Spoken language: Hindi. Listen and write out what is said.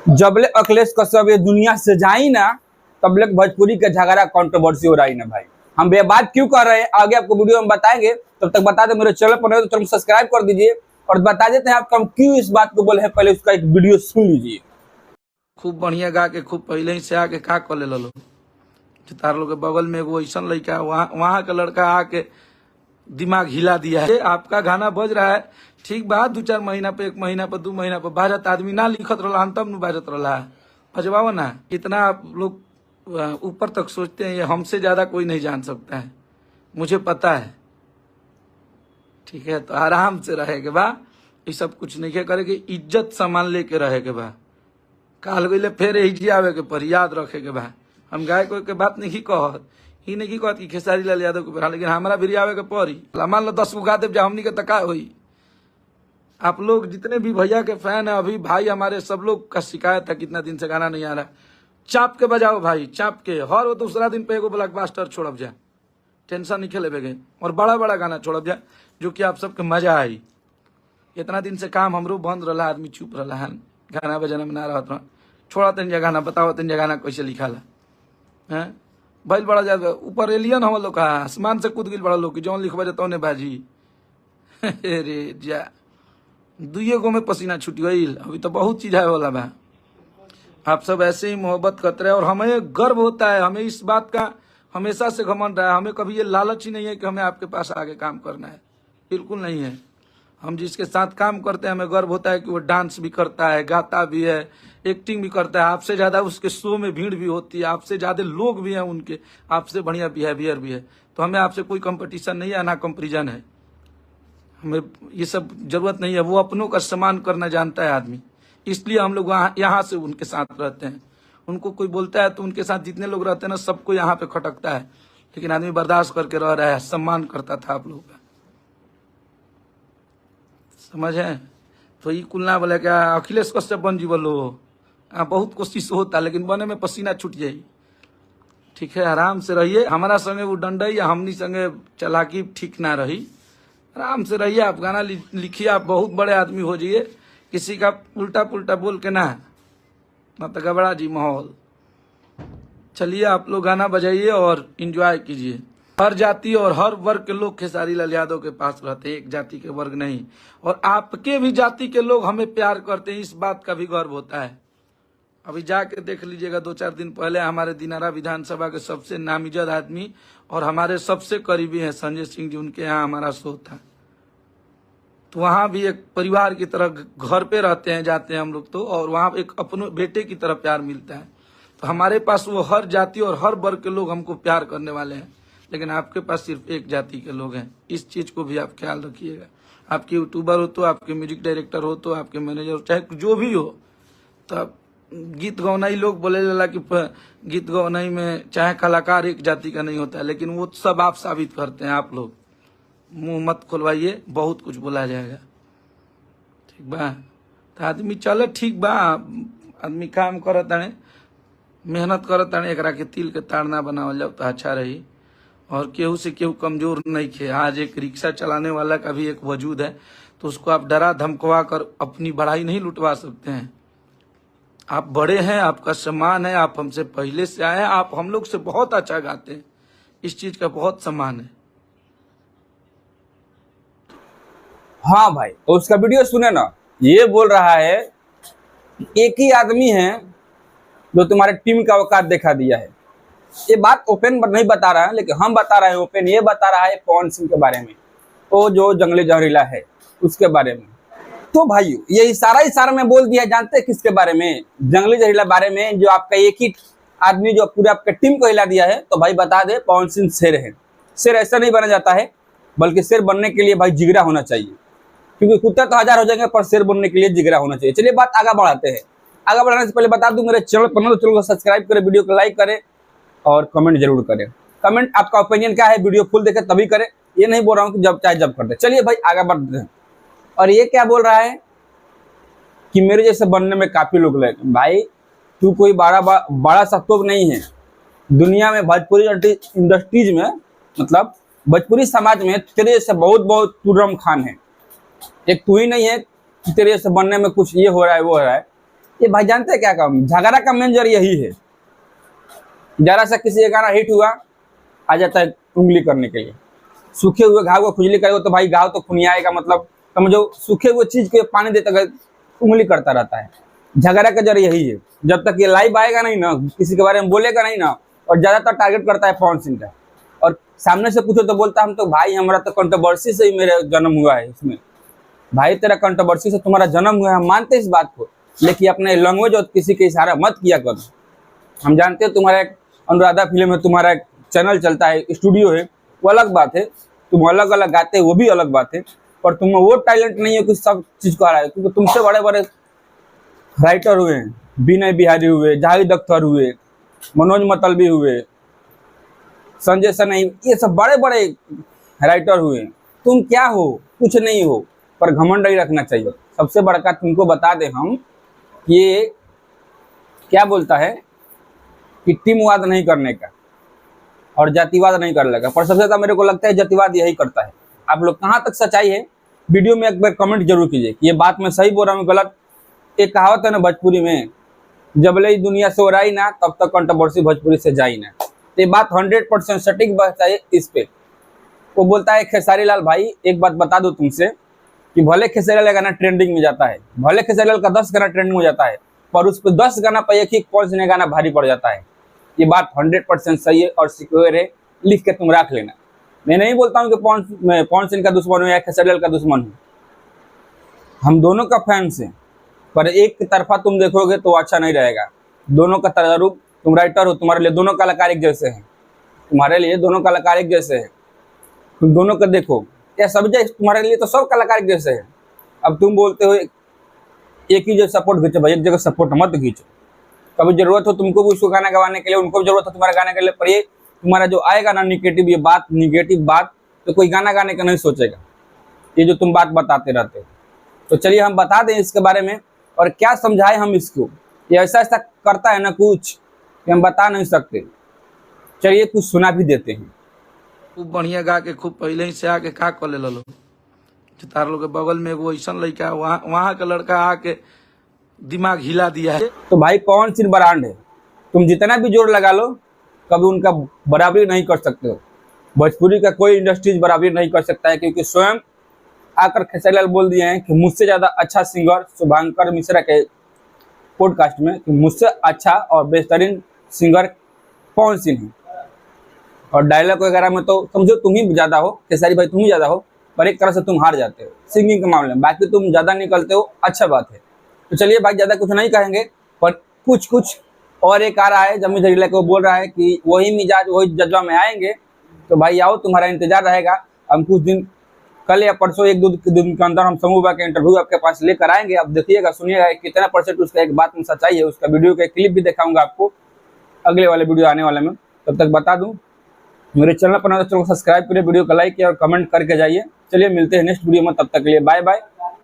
जबले अखिलेश कश्यप ये दुनिया से जाई ना तबले भोजपुरी का झगड़ा कंट्रोवर्सी हो रहा है ना भाई। हम ये बात क्यों कर रहे हैं आगे आपको वीडियो में बताएंगे। तब तक बता दें मेरे चैनल पर नए तो चैनल सब्सक्राइब कर दीजिए और बता देते हैं आपको हम क्यों इस बात को बोले हैं। पहले उसका एक वीडियो सुन लीजिए। खूब बढ़िया गा के खूब पहले ही से आके का कर ले लो तार लोग के बगल में एगो ऐसा लड़का वहाँ का लड़का आके दिमाग हिला दिया है। आपका गाना बज रहा है ठीक बात, 2-4 महीना पे 1 महीना पे 2 महीना पे बाजत आदमी ना लिखत रहा तब न बाजत रहा है। अजबाओ ना इतना आप लोग ऊपर तक सोचते हैं, ये हमसे ज्यादा कोई नहीं जान सकता है, मुझे पता है। ठीक है, तो आराम से रहेगा बा, ये सब कुछ नहीं के करे कि इज्जत सामान लेके रहेगा बा। काल गई फिर यही आवे के पर याद रखे के बा। हम गाय कोई के बात नहीं कहत, ही नहीं कहत कि खेसारी लाल यादव के पर, लेकिन हमारा भी आवे के परी। मान लो 10 गो गा देव हमनी के तका हुई। आप लोग जितने भी भैया के फैन है, अभी भाई हमारे सब लोग का शिकायत है कितना दिन से गाना नहीं आ रहा। चाप के बजाओ भाई, चाप के हर वो दूसरा दिन पे एगो ब्लॉकबस्टर छोड़ब जाए, टेंशन नहीं खेले गए, और बड़ा बड़ा गाना छोड़ब जाए जो कि आप सबके मजा आई। इतना दिन से काम हमरो बंद रहा, आदमी चुप रहा है, गाना बजाना में ना रहा। छोड़ा तीन जगह गाना, बताओ तीन जगह गाना कैसे लिखाला है। बैल बड़ा ज्यादा ऊपर एलियन हम लोग का आसमान से कूद गई बड़ा लोग जौन लिखवा जाता ने बाजी। रे जा 2 गो में पसीना छूट गई, अभी तो बहुत चीज है वाला बा। आप सब ऐसे ही मोहब्बत करते रहे और हमें गर्व होता है, हमें इस बात का हमेशा से घमंड रहा है। हमें कभी ये लालच ही नहीं है कि हमें आपके पास आगे काम करना है, बिल्कुल नहीं है। हम जिसके साथ काम करते हैं हमें गर्व होता है कि वो डांस भी करता है, गाता भी है, एक्टिंग भी करता है। आपसे ज्यादा उसके शो में भीड़ भी होती है, आपसे ज्यादा लोग भी हैं उनके, आपसे बढ़िया बिहेवियर भी है। तो हमें आपसे कोई कंपटीशन नहीं है, ना कंपेरिजन है। हमें ये सब जरूरत नहीं है। वो अपनों का सम्मान करना जानता है आदमी, इसलिए हम लोग यहाँ से उनके साथ रहते हैं। उनको कोई बोलता है तो उनके साथ जितने लोग रहते हैं ना सबको यहाँ पे खटकता है, लेकिन आदमी बर्दाश्त करके रह रहा है। सम्मान करता था आप लोगों का, समझ है। तो ये कुलना बोले क्या अखिलेश कश्यप बन जी बोलो, बहुत कोशिश होता लेकिन बने में पसीना छूट जाये। ठीक है, आराम से रहिए। हमारा संगे वो डंडई या हमनी संगे चलाकी ठीक ना रही। आराम से रहिए, आप गाना लिखिए, आप बहुत बड़े आदमी हो जाइए। किसी का उल्टा पुल्टा बोल के ना तो गबड़ा जी माहौल। चलिए आप लोग गाना बजाइए और एंजॉय कीजिए। हर जाति और हर वर्ग के लोग खेसारी लाल यादव के पास रहते हैं, एक जाति के वर्ग नहीं। और आपके भी जाति के लोग हमें प्यार करते हैं, इस बात का भी गर्व होता है। अभी जाके देख लीजिएगा, 2-4 दिन पहले हमारे दिनारा विधानसभा के सबसे नामजद आदमी और हमारे सबसे करीबी हैं संजय सिंह जी, उनके यहाँ हमारा शो था। तो वहाँ भी एक परिवार की तरह घर पे रहते हैं, जाते हैं हम लोग तो, और वहाँ एक अपने बेटे की तरह प्यार मिलता है। तो हमारे पास वो हर जाति और हर वर्ग के लोग हमको प्यार करने वाले हैं, लेकिन आपके पास सिर्फ एक जाति के लोग हैं। इस चीज को भी आप ख्याल रखिएगा। आपके यूट्यूबर हो तो, आपके म्यूजिक डायरेक्टर हो तो, आपके मैनेजर हो, चाहे जो भी हो, तो गीत गौनाई लोग बोले ला कि गीत गौनाई में चाहे कलाकार एक जाति का नहीं होता है, लेकिन वो सब आप साबित करते हैं। आप लोग मुंह मत खुलवाइए, बहुत कुछ बोला जाएगा। ठीक बा, तो आदमी चले ठीक बा, आदमी काम करत ताने, मेहनत करत ताने, एकरा के तिल के ताड़ना बनावल जाओ तो अच्छा रही। और केहू से केहू कमजोर नहीं खे। आज एक रिक्शा चलाने वाला का भी एक वजूद है, तो उसको आप डरा धमकवा कर अपनी बढ़ाई नहीं लुटवा सकते हैं। आप बड़े हैं, आपका सम्मान है, आप हमसे पहले से आए हैं, आप हम लोग से बहुत अच्छा गाते हैं, इस चीज का बहुत सम्मान है। हाँ भाई, तो उसका वीडियो सुने ना। ये बोल रहा है एक ही आदमी है जो तुम्हारे टीम का औकात दिखा दिया है। ये बात ओपन नहीं बता रहा है, लेकिन हम बता रहे हैं ओपन। ये बता रहा है पवन सिंह के बारे में, वो जो जंगली जहरीला है उसके बारे में। तो भाई ये इशारा में बोल दिया। जानते हैं किसके बारे में? जंगली जहरीला बारे में, जो आपका एक ही आदमी जो पूरे आपके टीम को हिला दिया है। तो भाई बता दे, पवन सिंह शेर है। शेर ऐसा नहीं बना जाता है, बल्कि शेर बनने के लिए भाई जिगरा होना चाहिए। क्योंकि कुत्ता तो 1000 हो जाएंगे, पर शेर बनने के लिए जिगरा होना चाहिए। चलिए बात आगे बढ़ाते हैं। आगे बढ़ाने से पहले बता दूं, मेरे चैनल पर तो चैनल को सब्सक्राइब करें, वीडियो को लाइक करें और कमेंट जरूर करें। कमेंट आपका ओपिनियन क्या है, वीडियो फुल देखे तभी करें। ये नहीं बोल रहा हूँ कि जब चाहे जब कर दे। चलिए भाई आगे बढ़ते हैं। और ये क्या बोल रहा है कि मेरे जैसे बनने में काफी लोग लगे। भाई तू कोई बड़ा सा तोप नहीं है दुनिया में। भोजपुरी इंडस्ट्रीज में, मतलब भोजपुरी समाज में तेरे जैसे बहुत तुर्रम खान है। एक तू ही नहीं है कि तेरे जैसे बनने में कुछ ये हो रहा है वो हो रहा है। ये भाई जानते हैं क्या काम, झगड़ा का मेन जर यही है। जरा सा किसी का गाना हिट हुआ, आ जाता है उंगली करने के लिए। सूखे हुए घाव को खुजली करेगा तो भाई घाव तो खुनियाएगा, मतलब समझो सूखे हुए चीज को पानी देता गए उंगली करता रहता है। झगड़ा का जर यही है। जब तक ये लाइव आएगा नहीं ना, किसी के बारे में बोलेगा नहीं ना, और ज्यादातर टारगेट करता है पवन सिंह का। और सामने से पूछो तो बोलता हम तो भाई हमारा तो कंट्रोवर्सी से ही मेरा जन्म हुआ है इसमें। भाई तेरा कंट्रोवर्सी से तुम्हारा जन्म हुआ है, हम मानते इस बात को, लेकिन अपने लैंग्वेज और किसी के इशारा मत किया करो। हम जानते हैं तुम्हारा एक अनुराधा फिल्म में तुम्हारा एक चैनल चलता है, स्टूडियो है, वो अलग बात है। तुम अलग अलग गाते हो वो भी अलग बात है, पर तुम्हें वो टैलेंट नहीं है कि सब चीज को आ रहा है। क्योंकि तुमसे बड़े बड़े राइटर हुए हैं, विनय बिहारी हुए, जाहिद अख्तर हुए, मनोज मतलबी हुए, संजय सनई, ये सब बड़े बड़े राइटर हुए। तुम क्या हो? कुछ नहीं हो, पर घमंड नहीं रखना चाहिए। सबसे बड़का तुमको बता दें हम, ये क्या बोलता है कि टीमवाद नहीं करने का और जातिवाद नहीं करने का, पर सबसे ज्यादा मेरे को लगता है जातिवाद यही करता है। आप लोग कहाँ तक सच्चाई है वीडियो में एक बार कमेंट जरूर कीजिए कि ये बात मैं सही बोल रहा हूँ गलत। एक कहावत है ना भोजपुरी में, जब ले दुनिया से ओराई ना तब तक कंट्रोवर्सी भोजपुरी से जाई ना। तो ये बात 100% सटीक बात है इस पे। वो बोलता है खेसारी लाल भाई, एक बात बता दो तुमसे कि भले खेसारी लाल का गाना ट्रेंडिंग में जाता है, भले खेसारी लाल का 10 गाना ट्रेंडिंग में जाता है, पर उस पर 10 गाना पर एक ही पवन सिंह गाना भारी पड़ जाता है। ये बात 100% सही है और सिक्योर है, लिख के तुम रख लेना। मैं नहीं बोलता हूँ कि पवन सिंह का दुश्मन हूँ या खेसारी लाल का दुश्मन हूँ, हम दोनों का फैंस हैं, पर एक तरफा तुम देखोगे तो अच्छा नहीं रहेगा। दोनों का तजर्ब, तुम राइटर हो, तुम्हारे लिए दोनों कलाकार एक जैसे हैं, तुम्हारे लिए दोनों कलाकार एक जैसे हैं। तुम दोनों का देखो, या सब तुम्हारे लिए तो सब कलाकार एक जैसे हैं। अब तुम बोलते हो एक ही जगह सपोर्ट खींचो भाई, एक जगह सपोर्ट मत खींचो। कभी जरूरत हो तुमको भी उसको गाना गवाने के लिए, उनको भी जरूरत हो तुम्हारा गाने के लिए, पर ये तुम्हारा जो आएगा ना निगेटिव बात तो कोई गाना गाने का नहीं सोचेगा, ये जो तुम बात बताते रहते हो। तो चलिए हम बता दें इसके बारे में और क्या समझाएं हम इसको। ये ऐसा ऐसा करता है ना कुछ कि हम बता नहीं सकते। चलिए कुछ सुना भी देते हैं। खूब बढ़िया गा के खूब पहले ही से आके का कर ले लो। तार लोग के बगल में एगो ऐसा लड़का, वहाँ का लड़का आके दिमाग हिला दिया है। तो भाई पवन सिंह ब्रांड है, तुम जितना भी जोर लगा लो कभी उनका बराबरी नहीं कर सकते हो। भोजपुरी का कोई इंडस्ट्रीज बराबरी नहीं कर सकता है, क्योंकि स्वयं आकर खेसारी लाल बोल दिए हैं कि मुझसे ज़्यादा अच्छा सिंगर शुभांकर मिश्रा के पॉडकास्ट में, कि मुझसे अच्छा और बेहतरीन सिंगर पवन सिंह है। और डायलॉग वगैरह में तो समझो तुम ही ज़्यादा हो, खेसारी भाई तुम ही ज़्यादा हो, पर एक तरह से तुम हार जाते हो सिंगिंग के मामले में। बाकी तुम ज़्यादा निकलते हो, अच्छा बात है। तो चलिए भाई ज़्यादा कुछ नहीं कहेंगे, पर कुछ और एक आ रहा है, जब मुझे को बोल रहा है कि वही मिजाज वही जज्बा में आएंगे। तो भाई आओ, तुम्हारा इंतजार रहेगा। हम कुछ दिन कल या परसों एक दो दिन के अंदर हम समूह का इंटरव्यू आपके पास लेकर आएंगे। अब देखिएगा, सुनिएगा कितना % उसका एक बात में सच्चाई है। उसका वीडियो का क्लिप भी दिखाऊंगा आपको अगले वाले वीडियो आने वाले में। तब तक बता दूं, मेरे चैनल पर चैनल को सब्सक्राइब करिए, वीडियो को लाइक किया और कमेंट करके जाइए। चलिए मिलते हैं नेक्स्ट वीडियो में, तब तक के लिए बाय बाय।